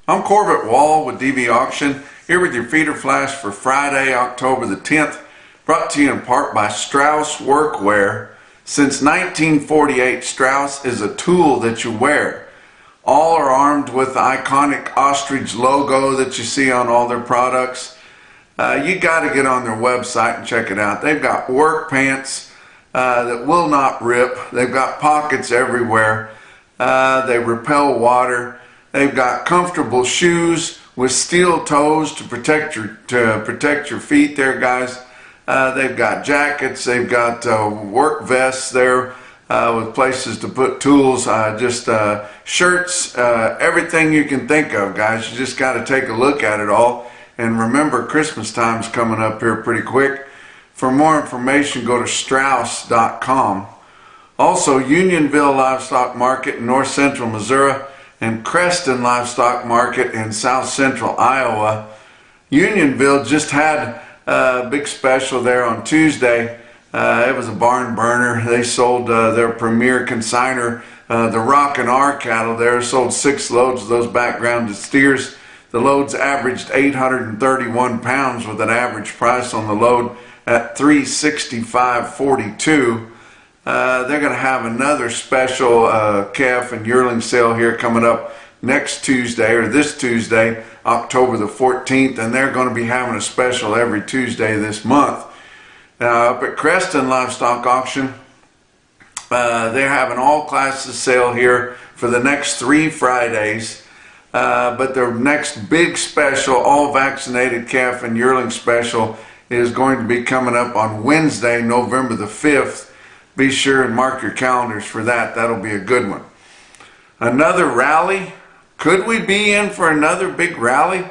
I'm Corbitt with DVAuction, here with your feeder flash for Friday, October the 10th, brought to you in part by Strauss Workwear. Since 1948, Strauss is a tool that you wear. All are armed with the iconic ostrich logo that you see on all their products. You got to get on their website and check it out. They've got work pants that will not rip. They've got pockets everywhere. They repel water. They've got comfortable shoes with steel toes to protect your feet there, guys. They've got jackets. They've got work vests there with places to put tools, shirts, everything you can think of, guys. You just got to take a look at it all. And remember, Christmas time's coming up here pretty quick. For more information, go to Strauss.com. Also, Unionville Livestock Market in north central Missouri and Creston Livestock Market in south central Iowa. Unionville just had a big special there on Tuesday. It was a barn burner. They sold their premier consignor, the Rockin' R cattle there. Sold 6 loads of those backgrounded steers. The loads averaged 831 pounds with an average price on the load at $365.42. They're going to have another special calf and yearling sale here coming up next Tuesday, or this Tuesday, October the 14th, and they're going to be having a special every Tuesday this month. Up at Creston Livestock Auction, they're having all classes sale here for the next 3 Fridays, but their next big special, all vaccinated calf and yearling special, is going to be coming up on Wednesday, November the 5th. Be sure and mark your calendars for that. That'll be a good one. Another rally? Could we be in for another big rally?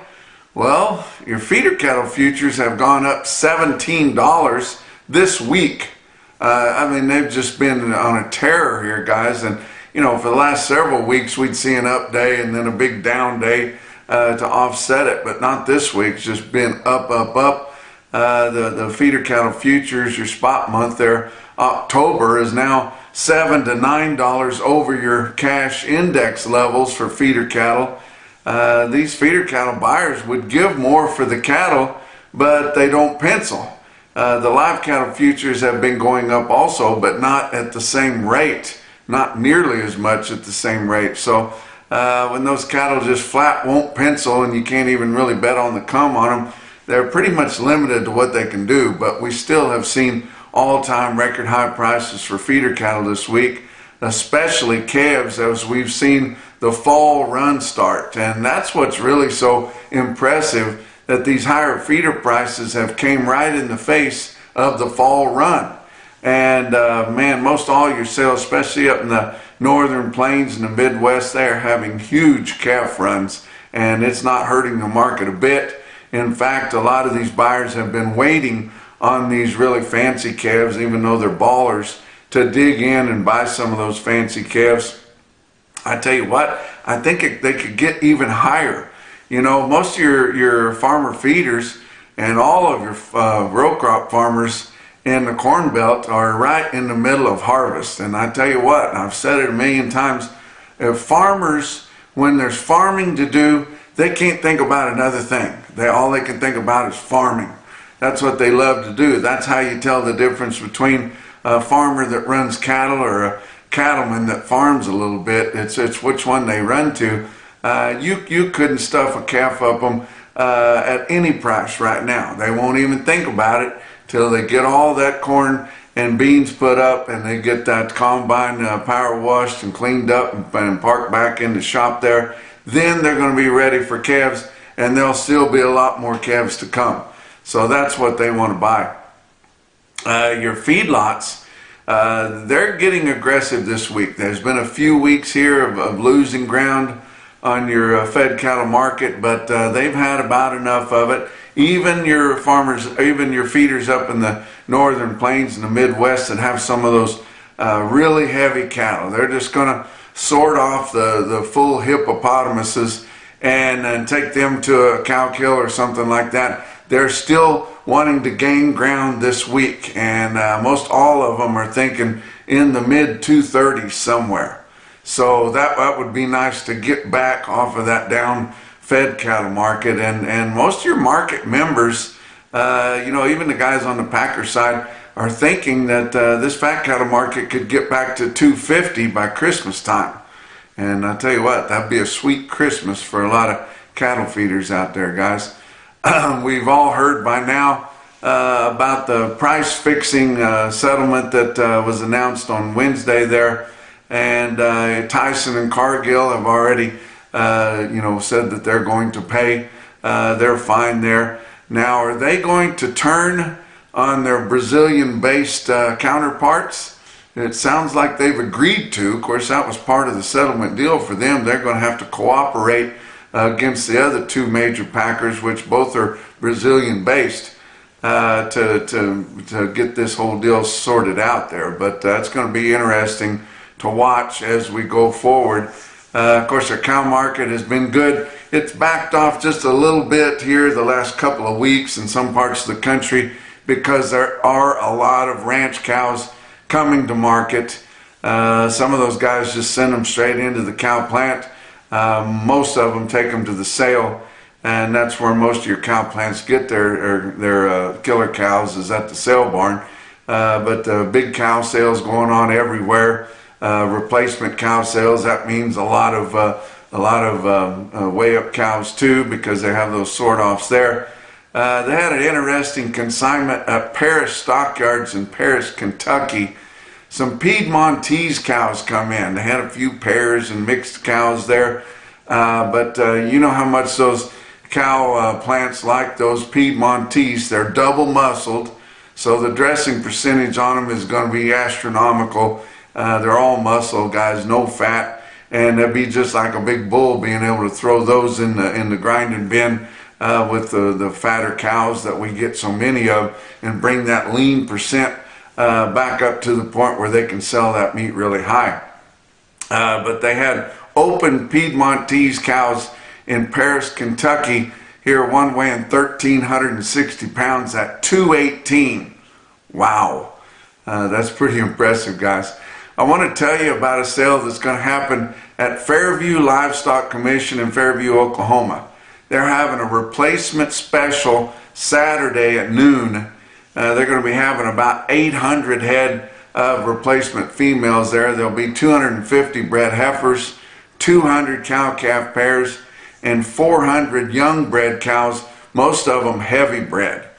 Well, your feeder cattle futures have gone up $17 this week. I mean, they've just been on a tear here, guys. And, you know, for the last several weeks, we'd see an up day and then a big down day to offset it. But not this week. It's just been up, up, up. The feeder cattle futures, your spot month there, October, is now $7 to $9 over your cash index levels for feeder cattle. These feeder cattle buyers would give more for the cattle, but they don't pencil. The live cattle futures have been going up also, but not at the same rate, not nearly as much at the same rate. So when those cattle just flat won't pencil and you can't even really bet on the come on them, they're pretty much limited to what they can do. But we still have seen all-time record high prices for feeder cattle this week, especially calves, as we've seen the fall run start. And that's what's really so impressive, that these higher feeder prices have came right in the face of the fall run. And man, most all your sales, especially up in the northern plains and the Midwest, they are having huge calf runs, and it's not hurting the market a bit. In fact, a lot of these buyers have been waiting on these really fancy calves, even though they're ballers, to dig in and buy some of those fancy calves. I tell you what, I think they could get even higher. You know, most of your farmer feeders and all of your row crop farmers in the Corn Belt are right in the middle of harvest. And I tell you what, and I've said it a million times, if farmers, when there's farming to do, they can't think about another thing. All they can think about is farming. That's what they love to do. That's how you tell the difference between a farmer that runs cattle or a cattleman that farms a little bit. It's which one they run to. You couldn't stuff a calf up them at any price right now. They won't even think about it till they get all that corn and beans put up and they get that combine power washed and cleaned up and parked back in the shop there. Then they're going to be ready for calves, and there'll still be a lot more calves to come. So that's what they want to buy. Your feedlots, they're getting aggressive this week. There's been a few weeks here of losing ground on your fed cattle market, but they've had about enough of it. Even your farmers, even your feeders up in the northern plains and the Midwest that have some of those really heavy cattle, they're just going to sort off the full hippopotamuses and take them to a cow kill or something like that. They're still wanting to gain ground this week, and most all of them are thinking in the mid 230s somewhere. So that would be nice to get back off of that down fed cattle market, and most of your market members, you know, even the guys on the packer side, are thinking that this fat cattle market could get back to 250 by Christmas time. And I tell you what, that'd be a sweet Christmas for a lot of cattle feeders out there, guys. We've all heard by now about the price fixing settlement that was announced on Wednesday there, and Tyson and Cargill have already you know, said that they're going to pay their fine there. Now, are they going to turn on their Brazilian-based counterparts? It sounds like they've agreed to. Of course, that was part of the settlement deal for them. They're going to have to cooperate against the other two major packers, which both are Brazilian-based, to get this whole deal sorted out there. But it's going to be interesting to watch as we go forward. Of course, our cow market has been good. It's backed off just a little bit here the last couple of weeks in some parts of the country because there are a lot of ranch cows coming to market. Some of those guys just send them straight into the cow plant. Most of them take them to the sale, and that's where most of your cow plants get their killer cows, is at the sale barn. But big cow sales going on everywhere. Replacement cow sales, that means a lot of weigh up cows too, because they have those sort offs there. They had an interesting consignment at Paris Stockyards in Paris, Kentucky. Some Piedmontese cows come in. They had a few pairs and mixed cows there, but you know how much those cow plants like those Piedmontese. They're double muscled, so the dressing percentage on them is going to be astronomical. They're all muscle, guys, no fat, and it'd be just like a big bull being able to throw those in the grinding bin with the fatter cows that we get so many of, and bring that lean percent back up to the point where they can sell that meat really high. But they had open Piedmontese cows in Paris, Kentucky, here, one weighing 1,360 pounds at $218. Wow, that's pretty impressive, guys. I want to tell you about a sale that's going to happen at Fairview Livestock Commission in Fairview, Oklahoma. They're having a replacement special Saturday at noon. They're going to be having about 800 head of replacement females there. There'll be 250 bred heifers, 200 cow-calf pairs, and 400 young bred cows, most of them heavy bred.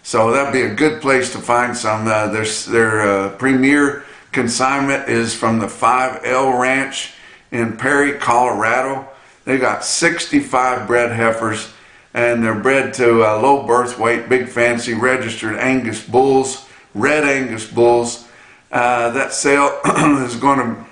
So that'd be a good place to find some. Their premier consignment is from the 5L Ranch in Perry, Colorado. They got 65 bred heifers, and they're bred to low birth weight, big fancy registered Angus bulls, red Angus bulls. That sale is going to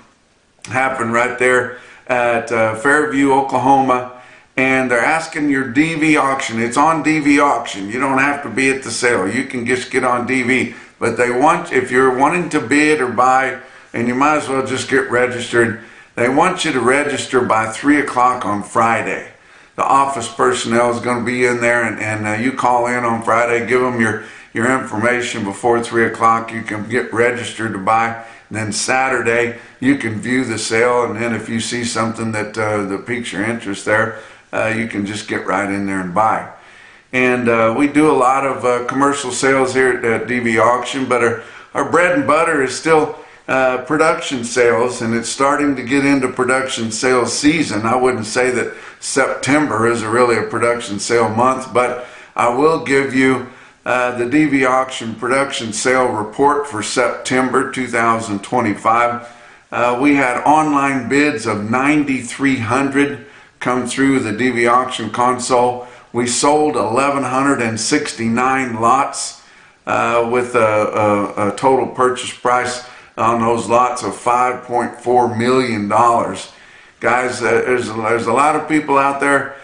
happen right there at Fairview, Oklahoma, and they're asking your DV auction. It's on DV auction. You don't have to be at the sale. You can just get on DV. But they want, if you're wanting to bid or buy, and you might as well just get registered, they want you to register by 3 o'clock on Friday. The office personnel is going to be in there, and you call in on Friday, give them your information before 3 o'clock. You can get registered to buy. And then Saturday, you can view the sale, and then if you see something that piques your interest there, you can just get right in there and buy. And we do a lot of commercial sales here at DV Auction, but our bread and butter is still production sales, and it's starting to get into production sales season. I wouldn't say that September is really a production sale month, but I will give you the DV Auction production sale report for September 2025. We had online bids of 9,300 come through the DV Auction console. We sold 1,169 lots with a total purchase price on those lots of $5.4 million. Guys, there's a lot of people out there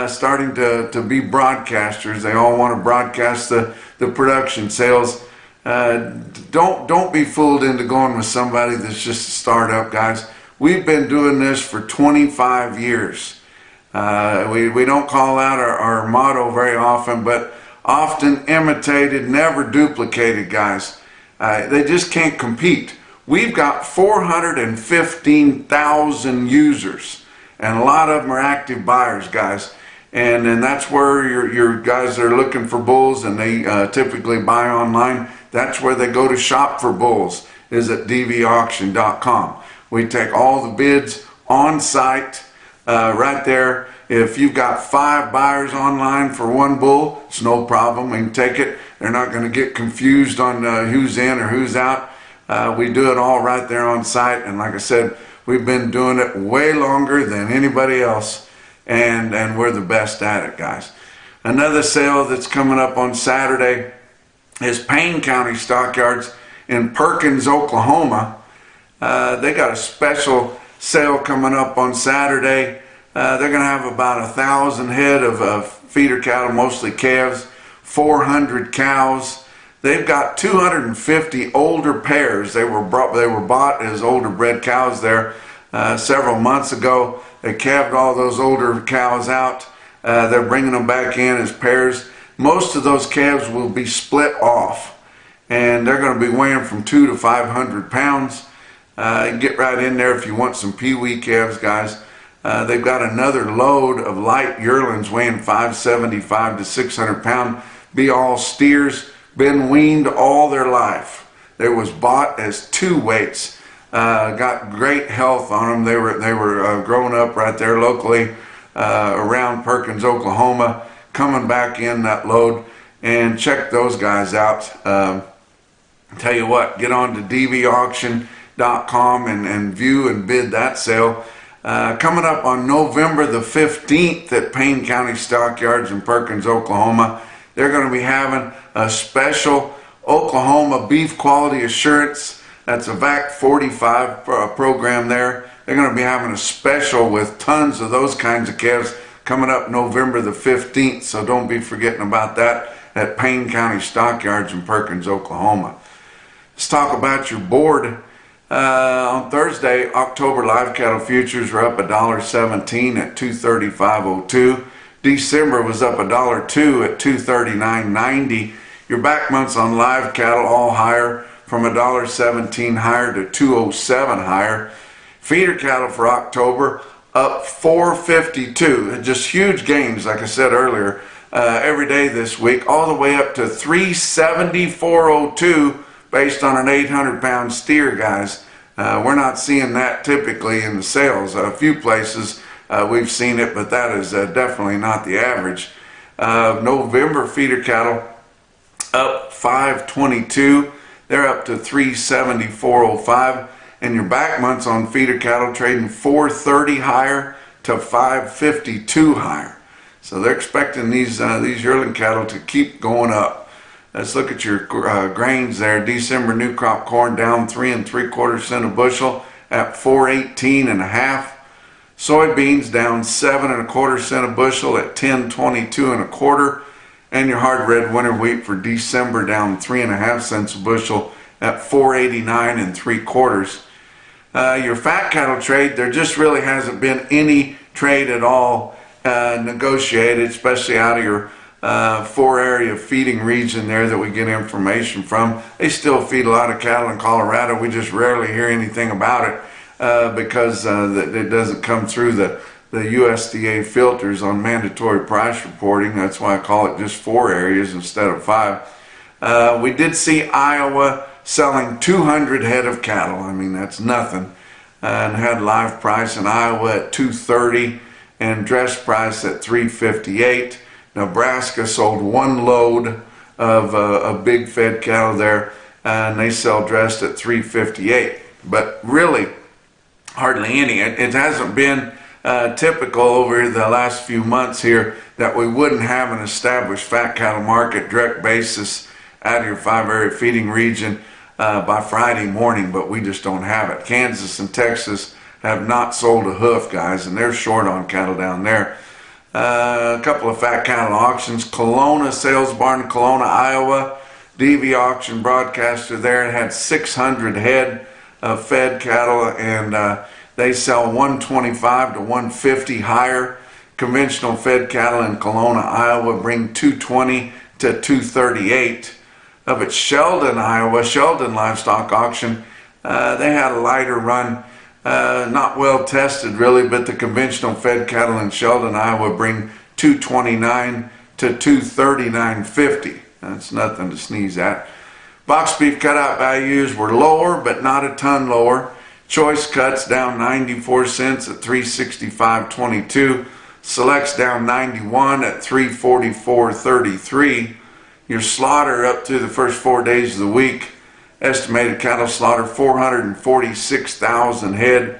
starting to be broadcasters. They all want to broadcast the production sales. Don't be fooled into going with somebody that's just a startup, guys. We've been doing this for 25 years. We don't call out our motto very often, but often imitated, never duplicated, guys. They just can't compete. We've got 415,000 users, and a lot of them are active buyers, guys. And then that's where your guys that are looking for bulls and they typically buy online, that's where they go to shop for bulls, is at DVAuction.com. We take all the bids on site right there. If you've got 5 buyers online for one bull, it's no problem. We can take it. They're not going to get confused on who's in or who's out. We do it all right there on site. And like I said, we've been doing it way longer than anybody else. And we're the best at it, guys. Another sale that's coming up on Saturday is Payne County Stockyards in Perkins, Oklahoma. They got a special sale coming up on Saturday. They're going to have about 1,000 head of feeder cattle, mostly calves, 400 cows. They've got 250 older pairs. They were bought as older bred cows there several months ago. They calved all those older cows out. They're bringing them back in as pairs. Most of those calves will be split off, and they're going to be weighing from 200 to 500 pounds. Get right in there if you want some peewee calves, guys. They've got another load of light yearlings weighing 575 to 600 pounds. Be all steers, been weaned all their life. They was bought as 2 weights. Got great health on them. They were growing up right there locally around Perkins, Oklahoma, coming back in that load. And check those guys out. Tell you what, get on to DVAuction.com and view and bid that sale. Coming up on November the 15th at Payne County Stockyards in Perkins, Oklahoma, they're going to be having a special Oklahoma Beef Quality Assurance. That's a VAC 45 program there. They're going to be having a special with tons of those kinds of calves coming up November the 15th. So don't be forgetting about that at Payne County Stockyards in Perkins, Oklahoma. Let's talk about your board. On Thursday, October live cattle futures were up $1.17 at $235.02. December was up $1.02 at $239.90. Your back months on live cattle all higher, from $1.17 higher to $2.07 higher. Feeder cattle for October up $4.52. Just huge gains, like I said earlier, every day this week, all the way up to $374.02 based on an 800-pound steer, guys. We're not seeing that typically in the sales. A few places we've seen it, but that is definitely not the average. November feeder cattle up $5.22. They're up to $374.05, and your back months on feeder cattle trading $4.30 higher to $5.52 higher. So they're expecting these yearling cattle to keep going up. Let's look at your grains there. December new crop corn down 3 3/4 cents a bushel at $4.18.5. Soybeans down 7 1/4 cents a bushel at $10.22 1/4. And your hard red winter wheat for December down 3.5 cents a bushel at $4.89 3/4. Your fat cattle trade, there just really hasn't been any trade at all negotiated, especially out of your 4-area feeding region there that we get information from. They still feed a lot of cattle in Colorado. We just rarely hear anything about it because it doesn't come through the USDA filters on mandatory price reporting. That's why I call it just 4 areas instead of 5. We did see Iowa selling 200 head of cattle. I mean, that's nothing. And had live price in Iowa at $230 and dress price at $358. Nebraska sold 1 load of big fed cattle there, and they sell dressed at $358. But really, hardly any. It hasn't been typical over the last few months here that we wouldn't have an established fat cattle market direct basis out of your 5-area feeding region by Friday morning, but we just don't have it. Kansas and Texas have not sold a hoof, guys, and they're short on cattle down there. A couple of fat cattle auctions. Kelowna Sales Barn, Kelowna, Iowa. DV Auction broadcaster there had 600 head of fed cattle, and they sell 125 to 150 higher. Conventional fed cattle in Kelowna, Iowa bring 220 to 238. Up at Sheldon, Iowa, Sheldon Livestock Auction, they had a lighter run. Not well tested really, but the conventional fed cattle in Sheldon, Iowa bring 229 to 239.50. That's nothing to sneeze at. Box beef cutout values were lower, but not a ton lower. Choice cuts down 94 cents at 365.22. Selects down 91 at 344.33. Your slaughter up through the first 4 days of the week. Estimated cattle slaughter 446,000 head.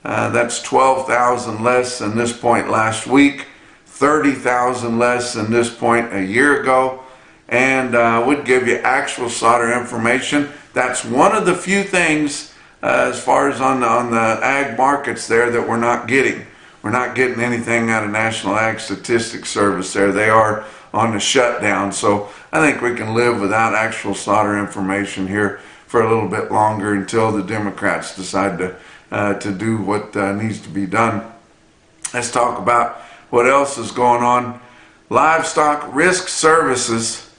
That's 12,000 less than this point last week, 30,000 less than this point a year ago, and would give you actual slaughter information. That's one of the few things as far as on the ag markets there that we're not getting. We're not getting anything out of National Ag Statistics Service there. They are on the shutdown, so I think we can live without actual slaughter information here for a little bit longer until the Democrats decide to do what needs to be done. Let's talk about what else is going on. Livestock Risk Services,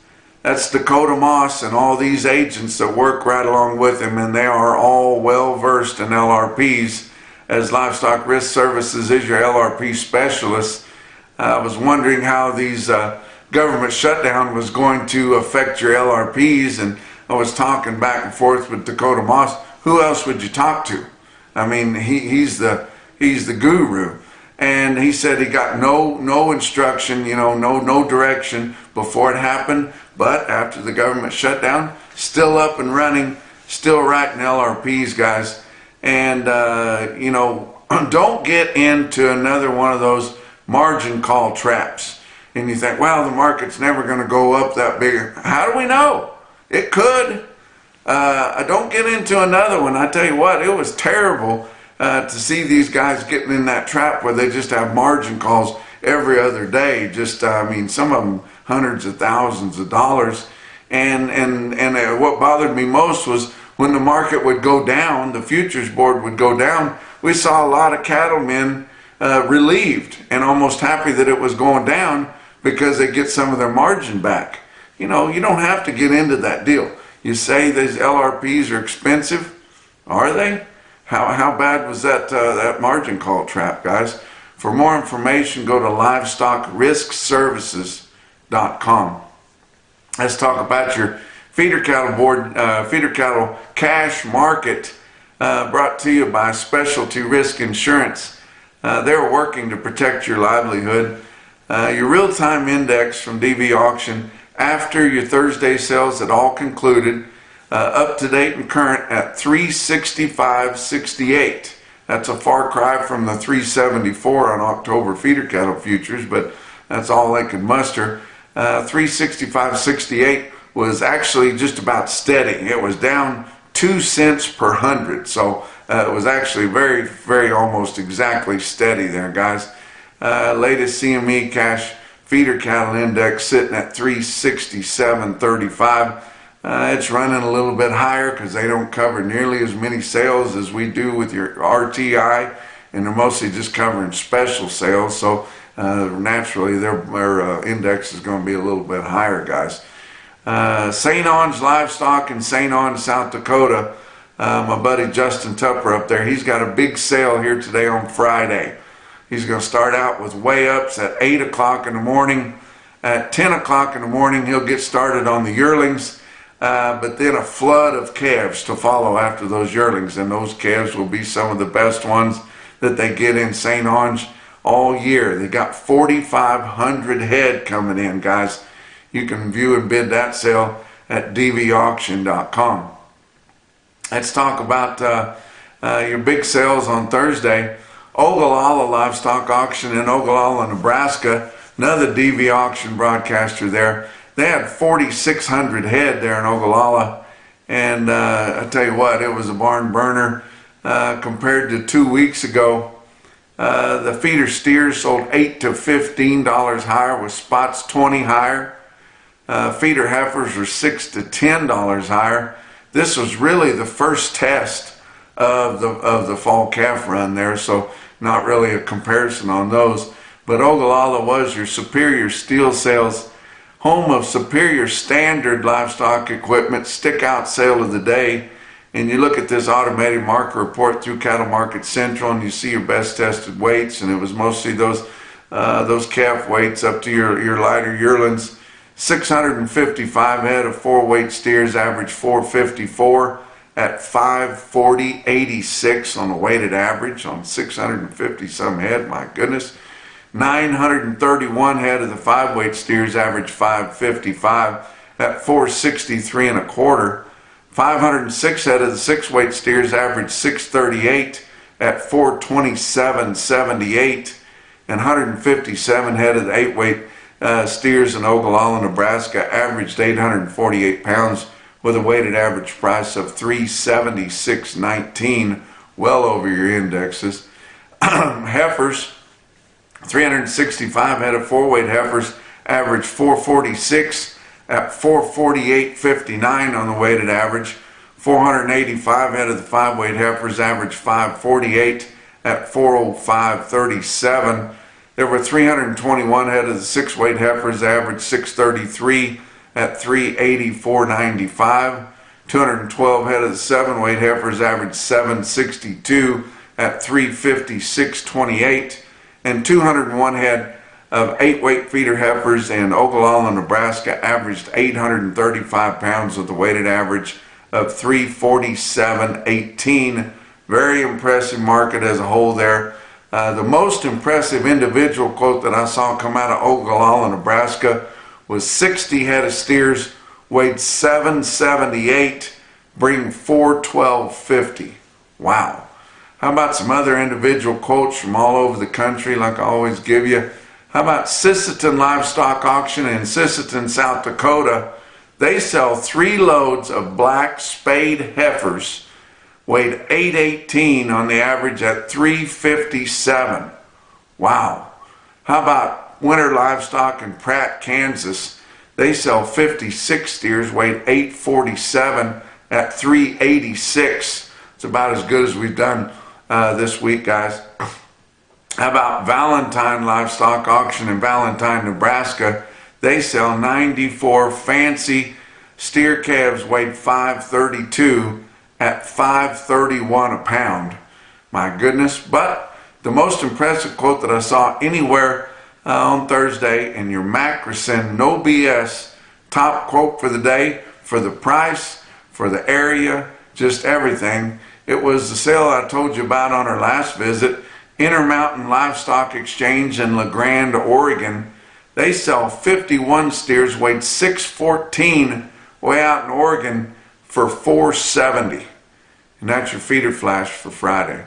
that's Dakota Moss and all these agents that work right along with him, and they are all well versed in LRPs, as Livestock Risk Services is your LRP specialist. I was wondering how these government shutdown was going to affect your LRPs, and I was talking back and forth with Dakota Moss. Who else would you talk to? I mean, he's the guru, and he said he got no instruction, no direction before it happened. But after the government shutdown, still up and running, still writing LRPs, guys. And don't get into another one of those margin call traps. And you think, well, the market's never going to go up that big. How do we know? It could. Don't get into another one. I tell you what, it was terrible to see these guys getting in that trap where they just have margin calls every other day. Just, I mean, some of them hundreds of thousands of dollars. And what bothered me most was when the market would go down, the futures board would go down, we saw a lot of cattlemen relieved and almost happy that it was going down because they get some of their margin back. You don't have to get into that deal. You say these LRPs are expensive. Are they? How bad was that margin call trap, guys? For more information, go to livestockriskservices.com. Let's talk about your feeder cattle board, feeder cattle cash market, brought to you by Specialty Risk Insurance. They're working to protect your livelihood. Your real-time index from DVAuction after your Thursday sales had all concluded, up to date and current at 365.68. That's a far cry from the 374 on October feeder cattle futures, but that's all they could muster. 365.68 was actually just about steady. It was down 2 cents per hundred, so it was actually very, very almost exactly steady there, guys. Latest CME cash feeder cattle index sitting at 367.35. It's running a little bit higher because they don't cover nearly as many sales as we do with your RTI, and they're mostly just covering special sales, so naturally their index is going to be a little bit higher, guys. St. Onge Livestock in St. Onge, South Dakota, my buddy Justin Tupper up there, he's got a big sale here today on Friday. He's going to start out with weigh-ups at 8 o'clock in the morning. At 10 o'clock in the morning, he'll get started on the yearlings, but then a flood of calves to follow after those yearlings, and those calves will be some of the best ones that they get in St. Onge all year. They got 4,500 head coming in, guys. You can view and bid that sale at DVAuction.com. Let's talk about your big sales on Thursday. Ogallala Livestock Auction in Ogallala, Nebraska, another DV auction broadcaster there. They had 4,600 head there in Ogallala, and I tell you what, it was a barn burner compared to 2 weeks ago. The feeder steers sold $8 to $15 higher, with spots 20 higher. Feeder heifers were $6 to $10 higher. This was really the first test of the fall calf run there, so not really a comparison on those. But Ogallala was your Superior Steel Sales, home of Superior Standard Livestock Equipment stick out sale of the day. And you look at this automated market report through Cattle Market Central, and you see your best tested weights, and it was mostly those those calf weights up to your lighter yearlings. 655 head of 4-weight steers average 454 at 540.86 on the weighted average on 650 some head. My goodness. 931 head of the 5-weight steers average 555 at 463 1/4. 506 head of the 6-weight steers average 638 at 427.78, and 157 head of the 8-weight steers in Ogallala, Nebraska averaged 848 pounds with a weighted average price of $376.19, well over your indexes. Heifers, 365 head of 4-weight heifers averaged 446 at 448.59 on the weighted average. 485 head of the 5-weight heifers averaged 548 at 405.37. There were 321 head of the 6-weight heifers averaged 633 at 384.95. 212 head of the 7-weight heifers averaged 762 at 356.28. And 201 head of 8-weight feeder heifers in Ogallala, Nebraska averaged 835 pounds with a weighted average of 347.18. Very impressive market as a whole there. The most impressive individual quote that I saw come out of Ogallala, Nebraska was 60 head of steers weighed 778, bring 412.50. Wow. How about some other individual quotes from all over the country like I always give you? How about Sisseton Livestock Auction in Sisseton, South Dakota? They sell 3 loads of black spayed heifers, weighed 818 on the average at 357. Wow. How about Winter Livestock in Pratt, Kansas? They sell 56 steers, weighed 847 at 386. It's about as good as we've done this week, guys. How about Valentine Livestock Auction in Valentine, Nebraska? They sell 94 fancy steer calves weighed 532 at 531 a pound. My goodness. But the most impressive quote that I saw anywhere on Thursday in your Macrocin No BS top quote for the day, for the price, for the area, just everything. It was the sale I told you about on our last visit, Intermountain Livestock Exchange in La Grande, Oregon. They sell 51 steers weighed 614 way out in Oregon for $470. And that's your feeder flash for Friday.